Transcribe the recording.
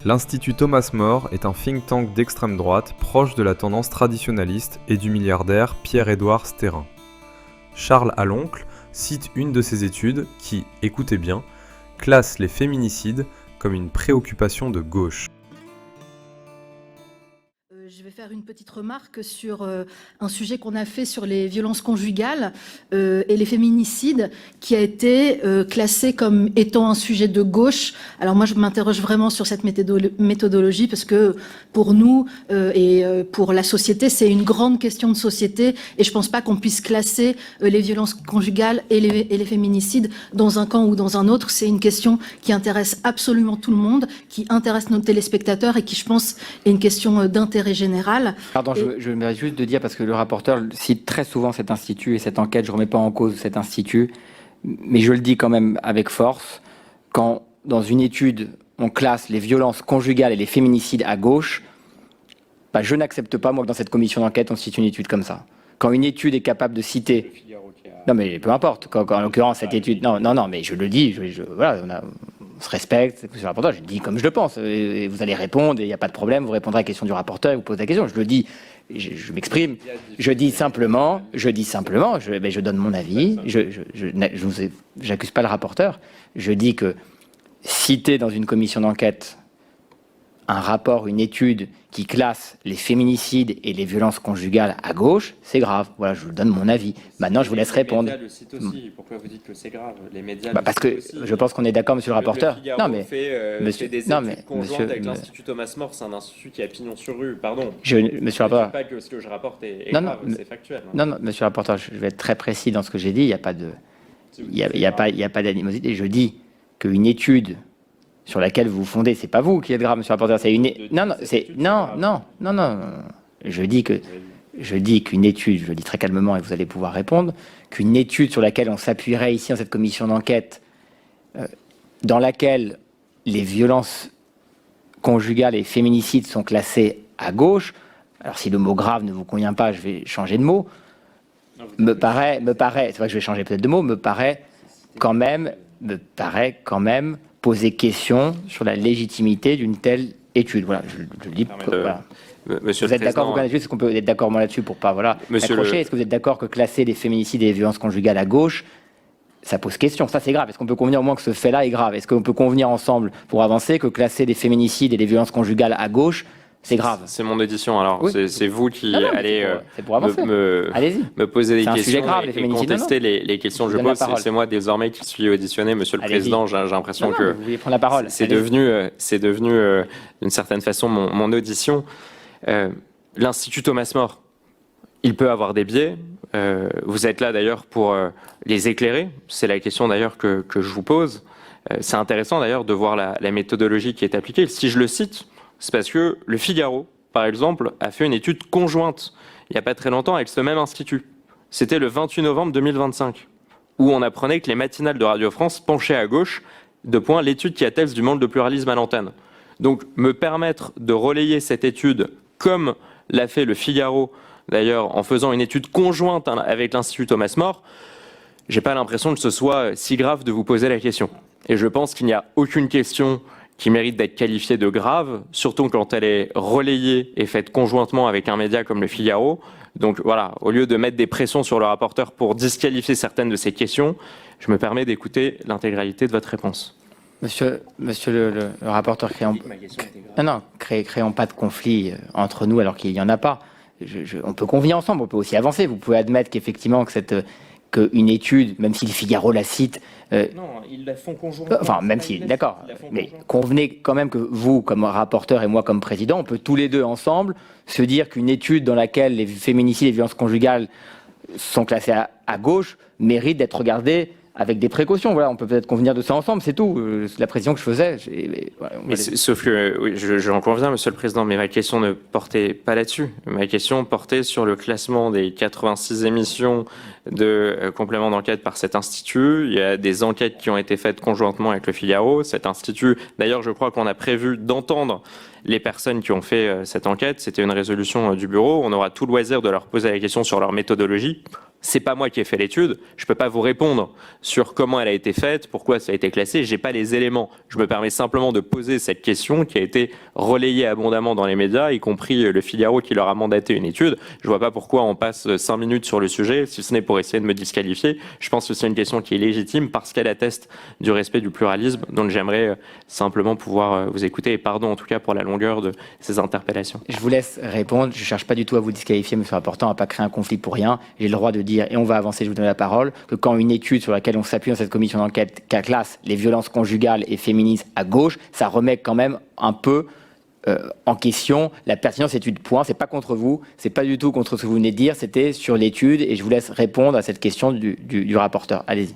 L'Institut Thomas More est un think tank d'extrême droite proche de la tendance traditionnaliste et du milliardaire Pierre-Édouard Stérin. Charles Aloncle cite une de ses études qui, écoutez bien, classe les féminicides comme une préoccupation de gauche. Je vais faire une petite remarque sur un sujet qu'on a fait sur les violences conjugales et les féminicides, qui a été classé comme étant un sujet de gauche. Alors moi, je m'interroge vraiment sur cette méthodologie, parce que pour nous et pour la société, c'est une grande question de société, et je pense pas qu'on puisse classer les violences conjugales et les féminicides dans un camp ou dans un autre. C'est une question qui intéresse absolument tout le monde, qui intéresse nos téléspectateurs et qui, je pense, est une question d'intérêt général. Pardon, je me mérite juste de dire, parce que le rapporteur cite très souvent cet institut et cette enquête, je ne remets pas en cause cet institut, mais je le dis quand même avec force, quand dans une étude on classe les violences conjugales et les féminicides à gauche, bah, je n'accepte pas, moi, que dans cette commission d'enquête on cite une étude comme ça. Quand une étude est capable de citer... Non mais peu importe, quand en l'occurrence cette étude... Non, mais je le dis, voilà, on se respecte, c'est le rapporteur, je le dis comme je le pense, et vous allez répondre, et il n'y a pas de problème, vous répondrez à la question du rapporteur, et vous posez la question, je le dis, je m'exprime, je dis simplement, je donne mon avis, je n'accuse pas le rapporteur, je dis que citer dans une commission d'enquête un rapport, une étude qui classe les féminicides et les violences conjugales à gauche, c'est grave. Voilà, je vous donne mon avis. Maintenant, je vous laisse répondre. Les médias le citent aussi. Pourquoi vous dites que c'est grave? Les médias parce que aussi. Je pense qu'on est d'accord, monsieur le rapporteur. Le Figaro fait des études conjointes monsieur, avec l'Institut Thomas More. C'est un institut qui a pignon sur rue. Pardon. Monsieur le rapporteur. Je ne dis pas que ce que je rapporte est grave, c'est factuel. Non, monsieur le rapporteur, je vais être très précis dans ce que j'ai dit. Il n'y a pas de, il y a pas d'animosité. Je dis qu'une étude sur laquelle vous vous fondez, c'est pas vous qui êtes grave, monsieur le rapporteur, c'est une... Non. Je dis qu'une étude, je le dis très calmement et vous allez pouvoir répondre, qu'une étude sur laquelle on s'appuierait ici dans cette commission d'enquête, dans laquelle les violences conjugales et féminicides sont classés à gauche, alors si le mot grave ne vous convient pas, je vais changer de mot, me paraît, c'est vrai que je vais changer peut-être de mot, me paraît quand même poser question sur la légitimité d'une telle étude. Voilà, je le dis. Voilà. Monsieur vous êtes d'accord, vous connaissez, est-ce qu'on peut être d'accord moi là-dessus pour pas accrocher. Est-ce que vous êtes d'accord que classer les féminicides et les violences conjugales à gauche, ça pose question, ça c'est grave. Est-ce qu'on peut convenir au moins que ce fait-là est grave? Est-ce qu'on peut convenir ensemble pour avancer que classer les féminicides et les violences conjugales à gauche, c'est grave? C'est mon audition, alors oui. C'est vous qui allez me poser des questions grave, et contester les questions que je pose. C'est moi désormais qui suis auditionné, monsieur le président. J'ai l'impression que vous voulez prendre la parole. C'est devenu d'une certaine façon mon audition. L'Institut Thomas More, il peut avoir des biais. Vous êtes là d'ailleurs pour les éclairer. C'est la question d'ailleurs que je vous pose. C'est intéressant d'ailleurs de voir la méthodologie qui est appliquée. Si je le cite, c'est parce que le Figaro, par exemple, a fait une étude conjointe il n'y a pas très longtemps avec ce même institut. C'était le 28 novembre 2025, où on apprenait que les matinales de Radio France penchaient à gauche, de point l'étude qui atteste du manque de pluralisme à l'antenne. Donc me permettre de relayer cette étude comme l'a fait le Figaro, d'ailleurs en faisant une étude conjointe avec l'Institut Thomas More, j'ai pas l'impression que ce soit si grave de vous poser la question. Et je pense qu'il n'y a aucune question qui mérite d'être qualifiée de grave, surtout quand elle est relayée et faite conjointement avec un média comme le Figaro. Donc voilà, au lieu de mettre des pressions sur le rapporteur pour disqualifier certaines de ces questions, je me permets d'écouter l'intégralité de votre réponse. Monsieur le rapporteur, créons pas de conflit entre nous alors qu'il n'y en a pas. On peut convenir ensemble, on peut aussi avancer. Vous pouvez admettre qu'effectivement qu'une étude, même si le Figaro la cite... non, ils la font conjointement. Enfin, même si, d'accord. Mais convenez quand même que vous, comme rapporteur, et moi, comme président, on peut tous les deux ensemble se dire qu'une étude dans laquelle les féminicides et les violences conjugales sont classés à gauche mérite d'être regardée avec des précautions. Voilà, on peut peut-être convenir de ça ensemble, c'est tout. C'est la précision que je faisais. Sauf que, oui, j'en conviens, monsieur le président, mais ma question ne portait pas là-dessus. Ma question portait sur le classement des 86 émissions de complément d'enquête par cet institut. Il y a des enquêtes qui ont été faites conjointement avec le Figaro. Cet institut, d'ailleurs, je crois qu'on a prévu d'entendre les personnes qui ont fait cette enquête. C'était une résolution du bureau. On aura tout loisir de leur poser la question sur leur méthodologie. c'est pas moi qui ai fait l'étude, je peux pas vous répondre sur comment elle a été faite, pourquoi ça a été classé, j'ai pas les éléments. Je me permets simplement de poser cette question qui a été relayée abondamment dans les médias, y compris le Figaro qui leur a mandaté une étude. Je vois pas pourquoi on passe 5 minutes sur le sujet, si ce n'est pour essayer de me disqualifier. Je pense que c'est une question qui est légitime parce qu'elle atteste du respect du pluralisme, donc j'aimerais simplement pouvoir vous écouter, et pardon en tout cas pour la longueur de ces interpellations. Je vous laisse répondre, je cherche pas du tout à vous disqualifier, monsieur le rapporteur, on va pas créer un conflit pour rien. J'ai le droit de dire, et on va avancer, je vous donne la parole, que quand une étude sur laquelle on s'appuie dans cette commission d'enquête classe les violences conjugales et féministes à gauche, ça remet quand même un peu en question la pertinence de cette étude. Point, c'est pas contre vous, c'est pas du tout contre ce que vous venez de dire, c'était sur l'étude, et je vous laisse répondre à cette question du rapporteur. Allez-y.